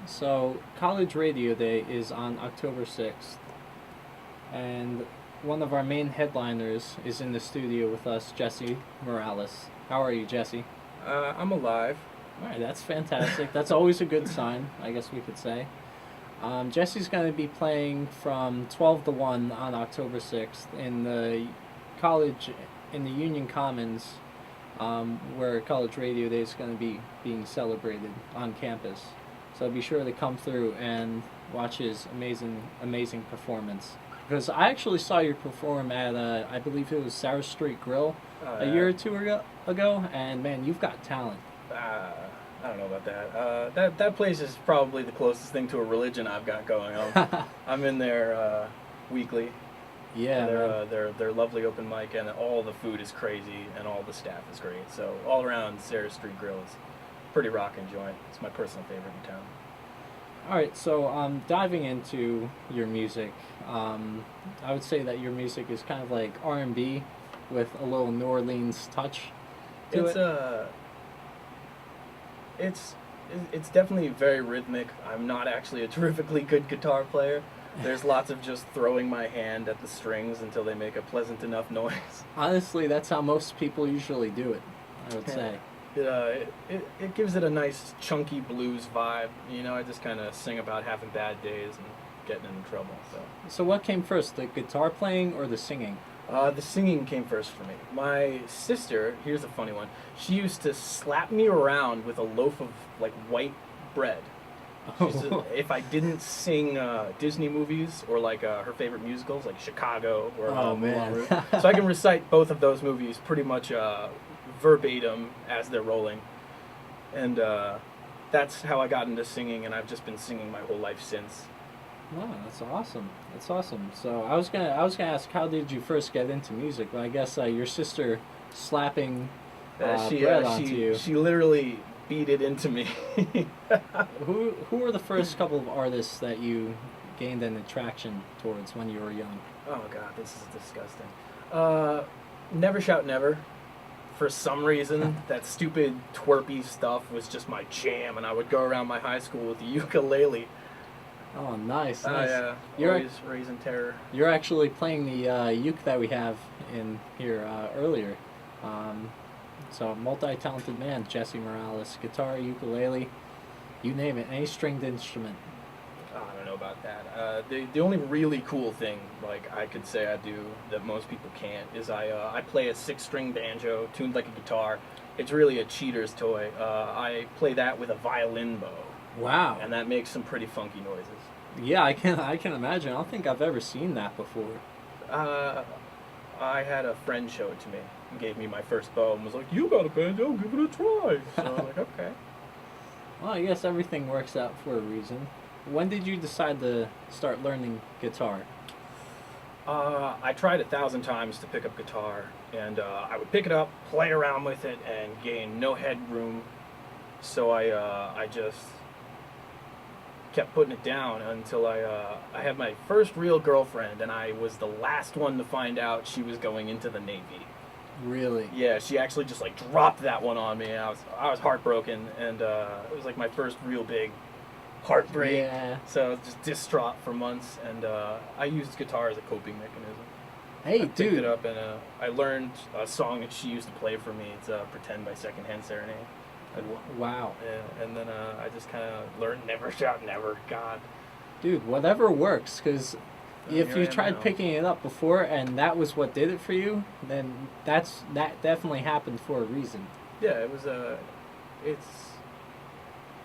So, College Radio Day is on October 6th, and one of our main headliners is in the studio with us, Jesse Morlaes. How are you, Jesse? I'm alive. All right, that's fantastic. That's always a good sign, I guess we could say. Jesse's going to be playing from 12 to 1 on October 6th in the college, in the Union Commons, where College Radio Day is going to be being celebrated on campus. So be sure to come through and watch his amazing performance. Because I actually saw you perform at, I believe it was Sarah Street Grill a year or two ago, and man, you've got talent. I don't know about that. That place is probably the closest thing to a religion I've got going on. I'm in there weekly. Yeah, they're lovely open mic, and all the food is crazy, and all the staff is great. So all around, Sarah Street Grill is pretty rockin' joint. It's my personal favorite in town. All right, so diving into your music, I would say that your music is kind of like R&B with a little New Orleans touch to it. It's definitely very rhythmic. I'm not actually a terrifically good guitar player. There's lots of just throwing my hand at the strings until they make a pleasant enough noise. Honestly, that's how most people usually do it, I would say. It gives it a nice chunky blues vibe. You know, I just kind of sing about having bad days and getting into trouble. So what came first, the guitar playing or the singing? The singing came first for me. My sister, here's a funny one. She used to slap me around with a loaf of like white bread. If I didn't sing Disney movies or like her favorite musicals, like Chicago or man. Moulin Rouge. So I can recite both of those movies pretty much verbatim as they're rolling, and that's how I got into singing, and I've just been singing my whole life since. Wow, that's awesome. That's awesome. So I was gonna ask, how did you first get into music? Well, I guess your sister slapping bread onto you. She literally beat it into me. Who were the first couple of artists that you gained an attraction towards when you were young? Oh God, this is disgusting. Never Shout Never. For some reason, that stupid twerpy stuff was just my jam, and I would go around my high school with the ukulele. Oh, nice. Yeah, always raising terror. You're actually playing the uke that we have in here earlier. So, multi-talented man, Jesse Morlaes. Guitar, ukulele, you name it, any stringed instrument. I don't know about that. The only really cool thing, like I could say I do that most people can't, is I play a 6-string banjo tuned like a guitar. It's really a cheater's toy. I play that with a violin bow. Wow. And that makes some pretty funky noises. Yeah, I can imagine. I don't think I've ever seen that before. I had a friend show it to me and gave me my first bow and was like, "You got a banjo, give it a try." So I was like, okay. Well, I guess everything works out for a reason. When did you decide to start learning guitar? I tried 1,000 times to pick up guitar, and I would pick it up, play around with it, and gain no headroom. So I just kept putting it down until I had my first real girlfriend, and I was the last one to find out she was going into the Navy. Really? Yeah, she actually just like dropped that one on me. I was heartbroken, and it was like my first real big heartbreak. Yeah. So I was just distraught for months, and I used guitar as a coping mechanism. Hey, I picked dude. it up, and I learned a song that she used to play for me. It's "Pretend" by Secondhand Serenade. Wow. Yeah, and then I just kind of learned "Never Shout Never." God. Dude, whatever works, because if Here you I am tried now. picking it up before and that was what did it for you, then that definitely happened for a reason. Yeah, it was it's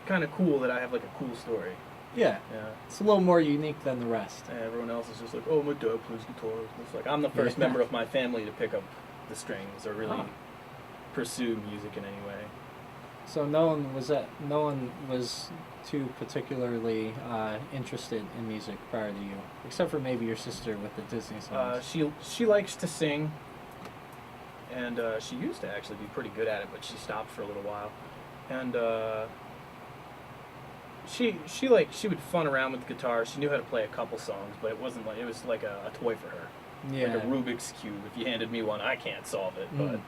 kind of cool that I have like a cool story. Yeah. Yeah. It's a little more unique than the rest. And everyone else is just like, "Oh, my dad plays guitar." It's like I'm the first member of my family to pick up the strings or really pursue music in any way. So no one was too particularly interested in music prior to you, except for maybe your sister with the Disney songs. She likes to sing, and she used to actually be pretty good at it, but she stopped for a little while. And she would fun around with the guitar. She knew how to play a couple songs, but it was like a toy for her. Yeah. Like a Rubik's Cube. If you handed me one, I can't solve it, but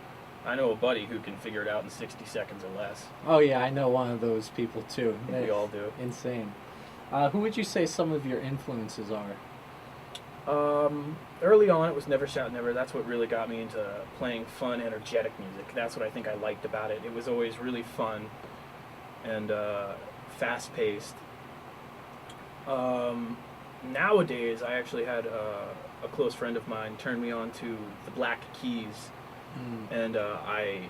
I know a buddy who can figure it out in 60 seconds or less. Oh yeah, I know one of those people too. We all do. Insane. Who would you say some of your influences are? Early on, it was Never Shout Never. That's what really got me into playing fun, energetic music. That's what I think I liked about it. It was always really fun and fast-paced. Nowadays, I actually had a close friend of mine turn me on to the Black Keys, and I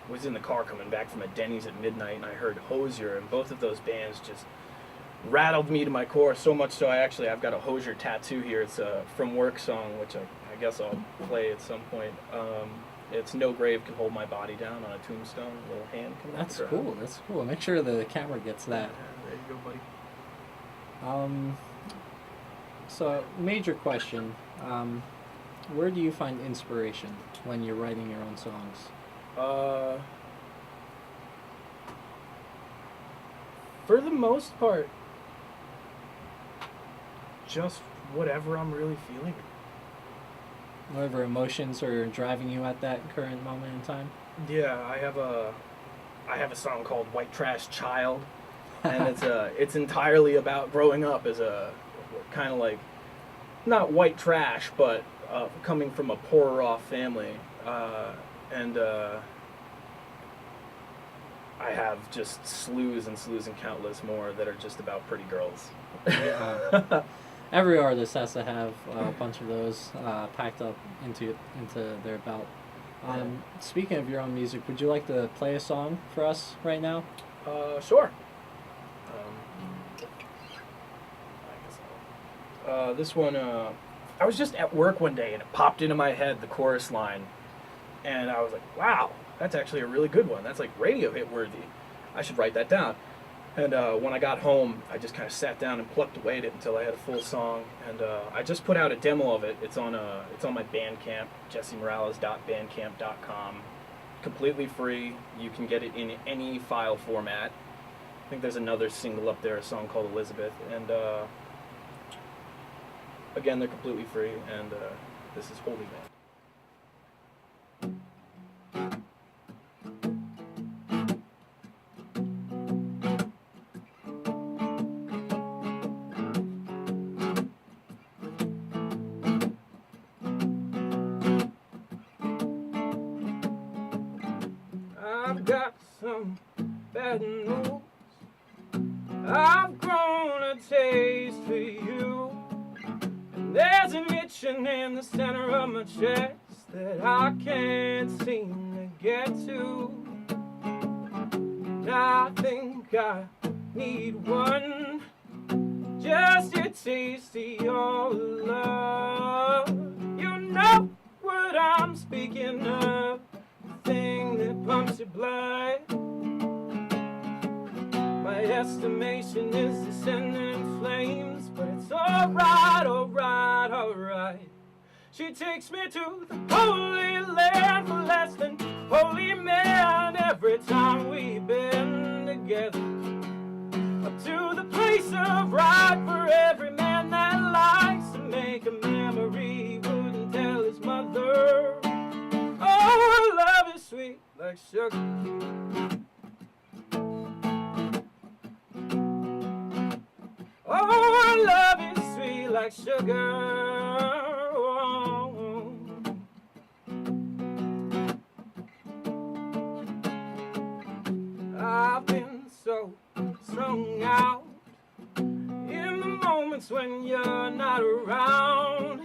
was in the car coming back from a Denny's at midnight, and I heard Hozier, and both of those bands just rattled me to my core, so much so I've got a Hozier tattoo here. It's a From Work song, which I guess I'll play at some point. It's No Grave Can Hold My Body Down on a tombstone, a little hand coming out. That's cool, that's cool. Make sure the camera gets that. Yeah, there you go, buddy. So, major question. Where do you find inspiration when you're writing your own songs? For the most part, just whatever I'm really feeling. Whatever emotions are driving you at that current moment in time? Yeah, I have a song called White Trash Child, and it's entirely about growing up as a kind of like, not white trash, but coming from a poorer off family, and I have just slews and countless more that are just about pretty girls. Yeah. Every artist has to have a bunch of those packed up into their belt. Speaking of your own music, would you like to play a song for us right now? Sure. This one, I was just at work one day and it popped into my head, the chorus line, and I was like, wow, that's actually a really good one. That's like radio hit worthy. I should write that down. And when I got home, I just kind of sat down and plucked away at it until I had a full song. And I just put out a demo of it. It's on my Bandcamp, jessemorales.bandcamp.com. Completely free. You can get it in any file format. I think there's another single up there, a song called Elizabeth. And again, they're completely free. And this is Holy Man. I've got some bad news. I've grown a taste for you. And there's an itching in the center of my chest that I can't seem to get to. And I think I need one, just a taste of your love. You know what I'm speaking of, the thing that pumps your blood. My estimation is descending in flames, but it's alright, alright, alright. She takes me to the Holy Land for less than holy man every time we've been together. Up to the place of right for every man that likes to make a memory, wouldn't tell his mother. Oh, love is sweet like sugar. Oh, love is sweet like sugar. I've been so strung out in the moments when you're not around.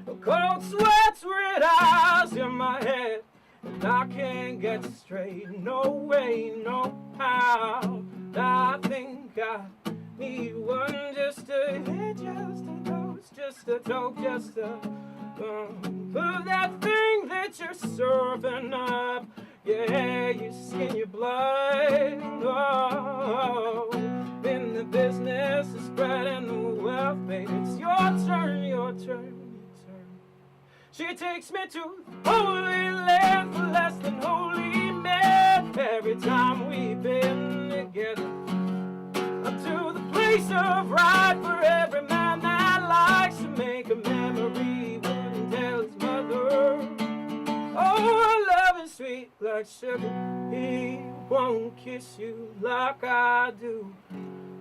A cold sweats, red eyes in my head, and I can't get straight. No way, no how. I think I need one, just a hit, just a dose, just a dope, just a of that thing that you're serving up. Yeah, your skin, your blood. Oh, in the business of spreading the wealth, baby, it's your turn, your turn, your turn. She takes me to Holy Land for less than holy men every time we've been together. Up to the place of right for every man that likes to make a memory, wouldn't tell his mother. Oh, love is sweet like sugar. He won't kiss you like I do.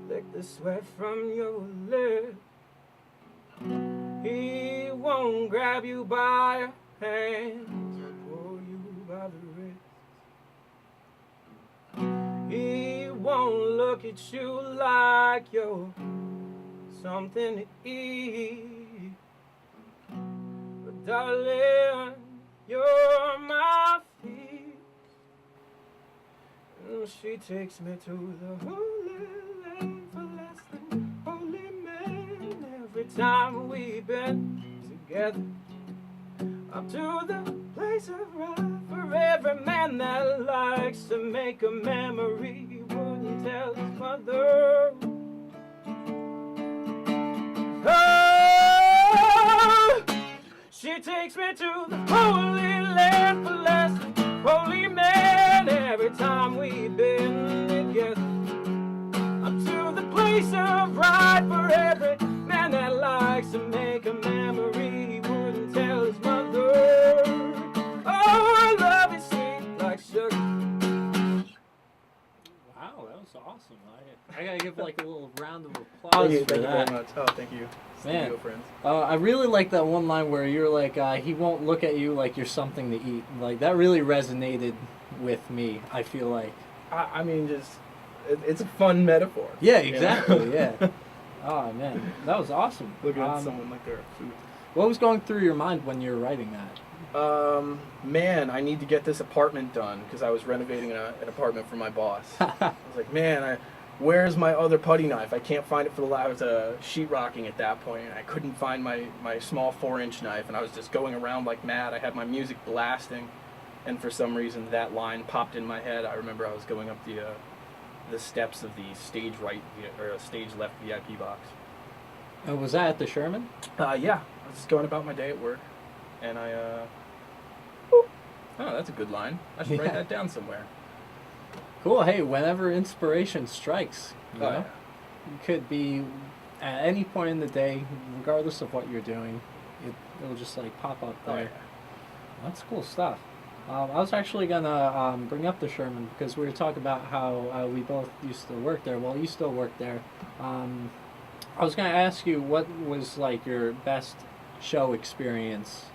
Lick the sweat from your lips. He won't grab you by your hands or pull you by the wrist. He won't look at you like you're something to eat. But darling, you're my feet. And she takes me to the holy land for less than holy men. Every time we've been together, up to the place of right for every man that likes to make a memory. He wouldn't tell his mother. Oh, she takes me to the holy land for less than holy men. Every time we've been together, up to the place of right for every man that likes to make a memory. He wouldn't tell his mother. Oh, love is sweet like sugar. Wow, that was awesome. I gotta give like a little round of applause for Thank you that. very much. Oh, thank you. Man. Studio friends. I really like that one line where you're like, he won't look at you like you're something to eat. Like, that really resonated with me, I feel like. I mean, just, it's a fun metaphor. Yeah, you know? exactly, yeah. Oh, man, that was awesome. Looking at someone like they're food. What was going through your mind when you were writing that? Man, I need to get this apartment done because I was renovating an apartment for my boss. I was like, man, where's my other putty knife? I can't find it for the I was sheetrocking at that point, and I couldn't find my small 4-inch knife, and I was just going around like mad. I had my music blasting, and for some reason that line popped in my head. I remember I was going up the steps of the stage right or stage left VIP box. Was that at the Sherman? Yeah, I was just going about my day at work, and oh, that's a good line. I should write that down somewhere. Cool. Hey, whenever inspiration strikes, you know, yeah. it could be at any point in the day, regardless of what you're doing, it'll just like pop up there. Oh, yeah. That's cool stuff. I was actually gonna bring up the Sherman because we were talking about how we both used to work there. Well, you still work there. I was gonna ask you what was like your best show experience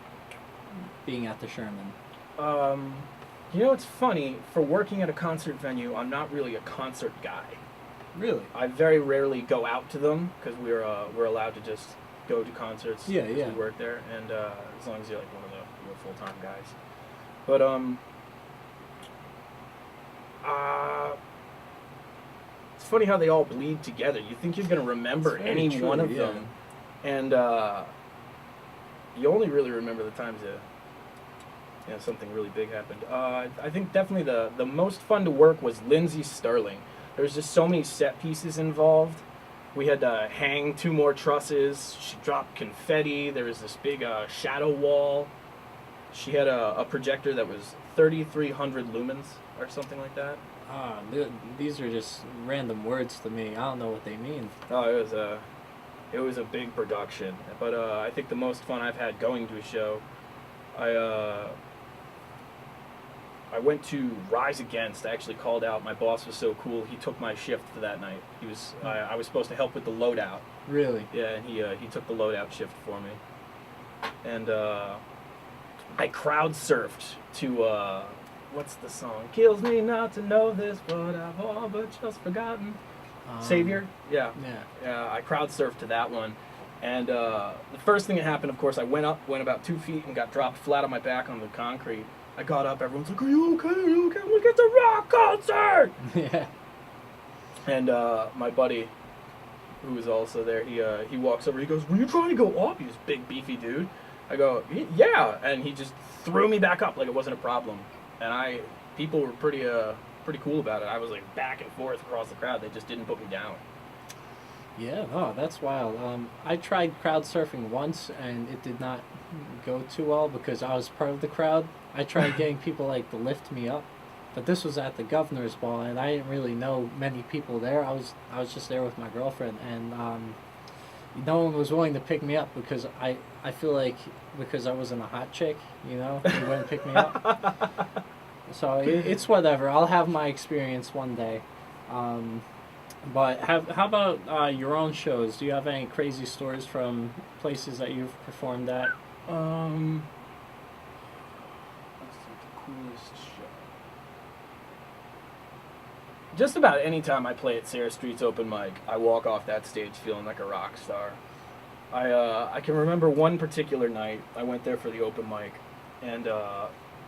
being at the Sherman. You know, it's funny, for working at a concert venue, I'm not really a concert guy. Really? I very rarely go out to them because we're allowed to just go to concerts. Yeah, as yeah. We work there, and as long as you're like one of the full-time guys. But it's funny how they all bleed together. You think you're gonna remember any true, one of yeah. them, and you only really remember the times that something really big happened. I think definitely the most fun to work was Lindsay Sterling. There was just so many set pieces involved. We had to hang 2 more trusses. She dropped confetti. There was this big shadow wall. She had a projector that was 3,300 lumens or something like that. These are just random words to me. I don't know what they mean. Oh, it was a big production. But I think the most fun I've had going to a show, I went to Rise Against. I actually called out. My boss was so cool. He took my shift for that night. I was supposed to help with the loadout. Really? Yeah, and he took the loadout shift for me. And I crowd surfed to what's the song? Kills me not to know this, but I've all but just forgotten. Savior? Yeah. Yeah, I crowd surfed to that one. And the first thing that happened, of course, I went about 2 feet and got dropped flat on my back on the concrete. I got up, everyone's like, are you okay? Are you okay? I'm like, it's a rock concert! Yeah. And my buddy, who was also there, he walks over, he goes, were you trying to go up? He's a big, beefy dude. I go, yeah, and he just threw me back up like it wasn't a problem. And people were pretty cool about it. I was like back and forth across the crowd. They just didn't put me down. Yeah, no, that's wild. I tried crowd surfing once, and it did not go too well because I was part of the crowd. I tried getting people like to lift me up, but this was at the governor's ball, and I didn't really know many people there. I was just there with my girlfriend, and no one was willing to pick me up because I feel like because I wasn't a hot chick, you know, they wouldn't pick me up. So it's whatever. I'll have my experience one day. But how about your own shows? Do you have any crazy stories from places that you've performed at? What's the coolest show? Just about any time I play at Sarah Street's open mic, I walk off that stage feeling like a rock star. I can remember one particular night I went there for the open mic, and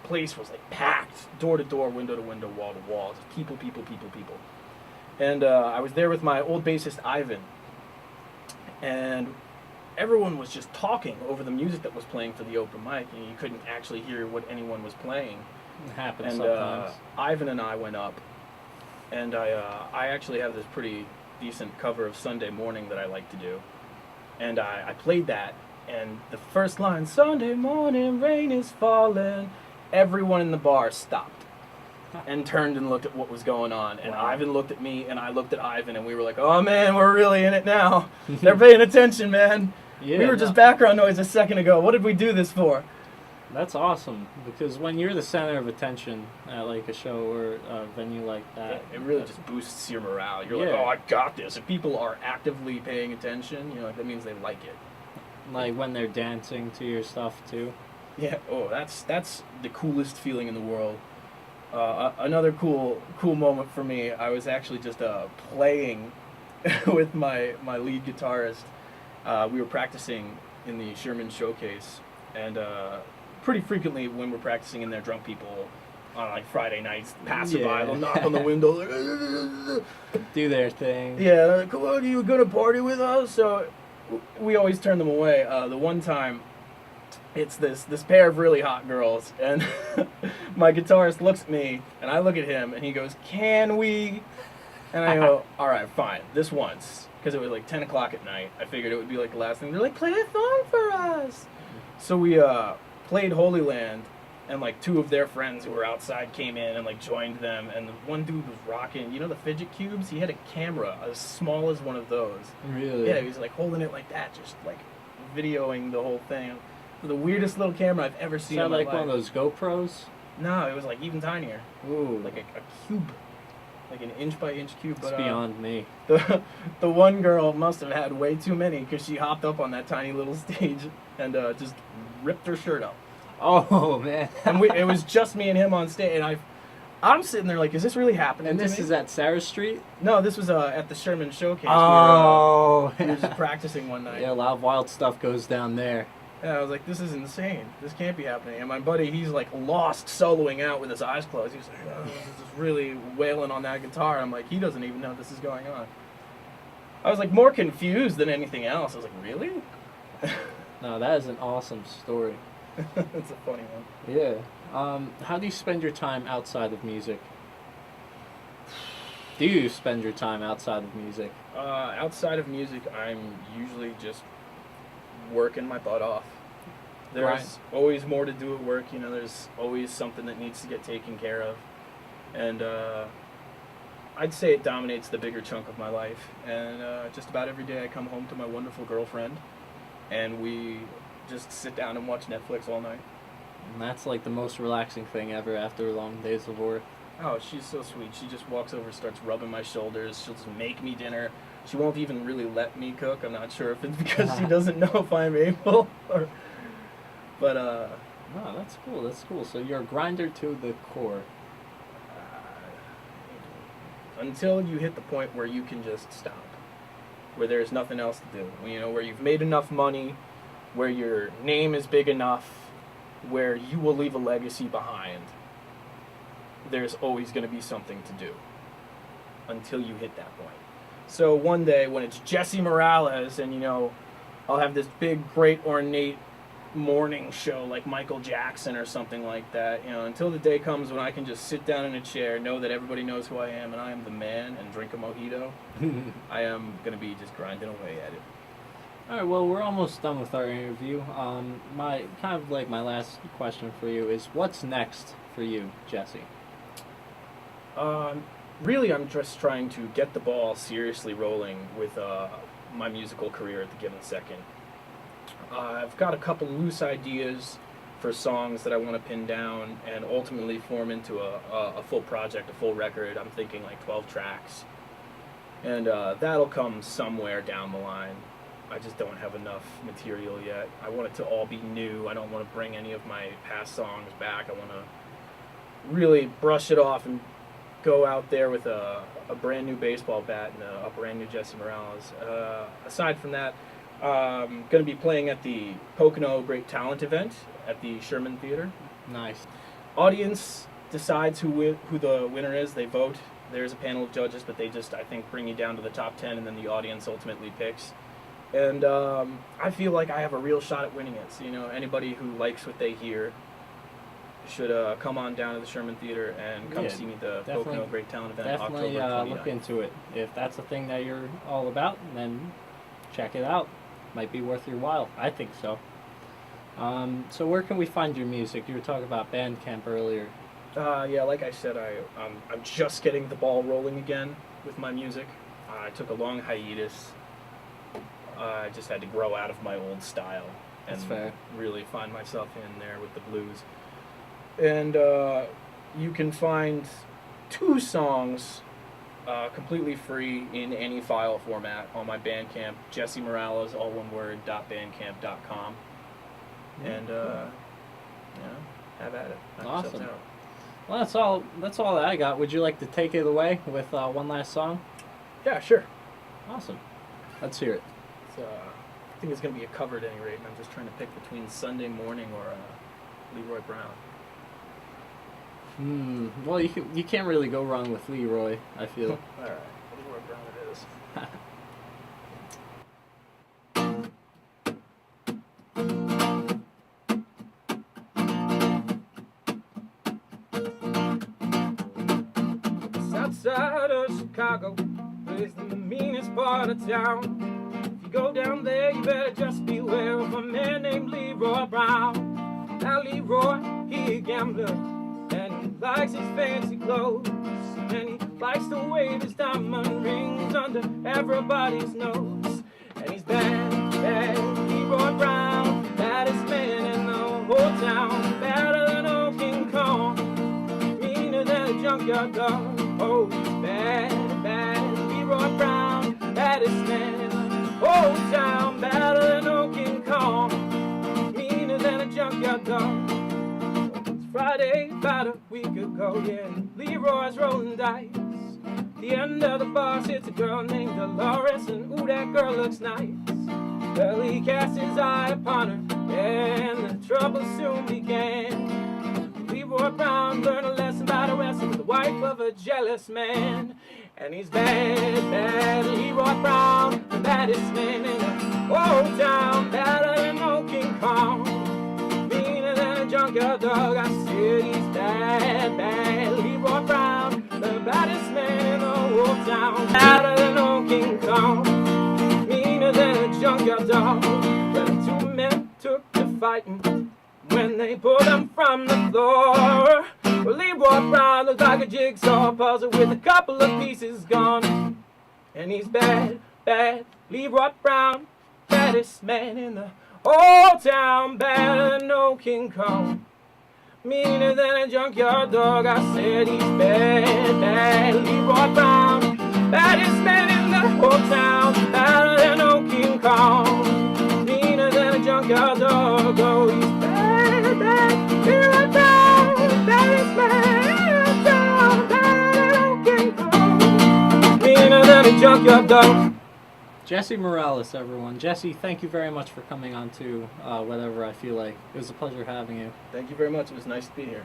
place was like packed, door to door, window to window, wall to wall, just people, people, people, people. And I was there with my old bassist Ivan, and everyone was just talking over the music that was playing for the open mic, and you couldn't actually hear what anyone was playing. It happens And sometimes. Ivan and I went up, and I actually have this pretty decent cover of Sunday Morning that I like to do. And I played that, and the first line, Sunday morning, rain is falling, everyone in the bar stopped and turned and looked at what was going on. And Wow. Ivan looked at me, and I looked at Ivan, and we were like, oh man, we're really in it now. They're paying attention, man. Yeah, We were just no, background noise a second ago. What did we do this for? That's awesome, because when you're the center of attention at like a show or a venue like that, It really just boosts your morale. You're like, Yeah. oh, I got this. If people are actively paying attention, you know, that means they like it. like when they're dancing to your stuff too. Yeah. Oh, that's the coolest feeling in the world. Another cool moment for me. I was actually just playing with my lead guitarist. We were practicing in the Sherman Showcase, and pretty frequently when we're practicing in there, drunk people on like Friday nights pass by. Yeah. They'll knock on the window like, Do their thing. yeah, they're like, come on, you gonna party with us? So we always turn them away. The one time, it's this pair of really hot girls, and my guitarist looks at me, and I look at him, and he goes, can we? And I go, all right, fine, this once. Because it was like 10 o'clock at night. I figured it would be like the last thing. They're like, play a song for us. So we played Holy Land, and like two of their friends who were outside came in and like joined them, and the one dude was rocking, you know, the fidget cubes? He had a camera as small as one of those. Really? Yeah, he was like holding it like that, just like videoing the whole thing. The weirdest little camera I've ever Is seen that in my like life. one of those GoPros? No, it was like even tinier, Ooh, like a cube, like an inch by inch cube. it's But beyond me. the one girl must have had way too many because she hopped up on that tiny little stage and just ripped her shirt up. Oh man! And it was just me and him on stage, and I'm sitting there like, is this really happening? And to this me? is at Sarah Street. No, this was at the Sherman Showcase. Oh, We were just practicing one night. yeah, a lot of wild stuff goes down there. And I was like, this is insane. This can't be happening. And my buddy, he's like lost soloing out with his eyes closed. He was like, oh, this is really wailing on that guitar. I'm like, he doesn't even know this is going on. I was like more confused than anything else. I was like, really? No, that is an awesome story. It's a funny one. Yeah. How do you spend your time outside of music? Do you spend your time outside of music? Outside of music, I'm usually just working my butt off. There's Right. always more to do at work. You know, there's always something that needs to get taken care of. And I'd say it dominates the bigger chunk of my life. And just about every day I come home to my wonderful girlfriend, and we just sit down and watch Netflix all night. And that's like the most relaxing thing ever after long days of work. Oh, she's so sweet. She just walks over, starts rubbing my shoulders. She'll just make me dinner. She won't even really let me cook. I'm not sure if it's because she doesn't know if I'm able or... But, No, that's cool. That's cool. So you're a grinder to the core. until you hit the point where you can just stop, where there's nothing else to do, you know, where you've made enough money, where your name is big enough, where you will leave a legacy behind, there's always going to be something to do until you hit that point. So one day when it's Jesse Morlaes and, you know, I'll have this big, great, ornate morning show like Michael Jackson or something like that, you know, until the day comes when I can just sit down in a chair, know that everybody knows who I am and I am the man, and drink a mojito, I am going to be just grinding away at it. All right, well, we're almost done with our interview. My kind of like my last question for you is, what's next for you, Jesse? Really, I'm just trying to get the ball seriously rolling with my musical career at the given second. I've got a couple loose ideas for songs that I want to pin down and ultimately form into a full project, a full record. I'm thinking like 12 tracks. And that'll come somewhere down the line. I just don't have enough material yet. I want it to all be new. I don't want to bring any of my past songs back. I want to really brush it off and go out there with a brand new baseball bat and a brand new Jesse Morlaes. Aside from that, I'm going to be playing at the Pocono Great Talent event at the Sherman Theater. Nice. Audience decides who the winner is. They vote. There's a panel of judges, but they just, I think, bring you down to the top 10, and then the audience ultimately picks. And I feel like I have a real shot at winning it. So, anybody who likes what they hear should come on down to the Sherman Theater and come see me at the Pocono Great Talent event Definitely October 29th. look into it. If that's a thing that you're all about, then check it out. Might be worth your while. I think so. So where can we find your music? You were talking about Bandcamp earlier. Yeah, like I said, I'm just getting the ball rolling again with my music. I took a long hiatus. I just had to grow out of my old style and That's fair. really find myself in there with the blues. And you can find 2 songs completely free in any file format on my Bandcamp, Jesse Morlaes, all one word, .bandcamp.com. And have at it. Knock yourselves Awesome. out. Well, that's all that I got. Would you like to take it away with one last song? Yeah, sure. Awesome. Let's hear it. I think it's going to be a cover at any rate, and I'm just trying to pick between Sunday Morning or Leroy Brown. Well, you can't really go wrong with Leroy, I feel. All right, Leroy Brown it is. Outside of Chicago is the meanest part of town. If you go down there, you better just beware of a man named Leroy Brown. Now Leroy, he a gambler, and he likes his fancy clothes, and he likes to wave his diamond rings under everybody's nose. And he's bad, bad Leroy Brown, baddest man in the whole town, better than old King Kong, meaner than a junkyard dog. Oh, he's bad, bad Leroy Brown, baddest man in the whole town, better than old King Kong, meaner than a junkyard dog. It's Friday, about a week ago, yeah, Leroy's rolling dice. The end of the bar sits a girl named Dolores, and ooh, that girl looks nice. Well, he cast his eye upon her, and the trouble soon began. Leroy Brown learned a lesson by the wrestling with the wife of a jealous man. And he's bad, bad Leroy Brown, the baddest man in the whole town, better than old King Kong, meaner than a junkyard dog. I said he's bad, bad Leroy Brown, the baddest man in the whole town, better than old King Kong, meaner than a junkyard dog. Well, 2 men took to fighting when they pulled him from the floor. Well, Leroy Brown looked like a jigsaw puzzle with a couple of pieces gone. And he's bad, bad Leroy Brown, baddest man in the whole town, better than no King Kong, meaner than a junkyard dog. I said he's bad, bad Leroy Brown, baddest man in the whole town, better than no King Kong, meaner than a junkyard dog. Oh, he's bad, bad Leroy Brown, baddest man in the town, better than no King Kong, meaner than a junkyard dog. Jesse Morlaes, everyone. Jesse, thank you very much for coming on to Whatever I Feel Like. It was a pleasure having you. Thank you very much. It was nice to be here.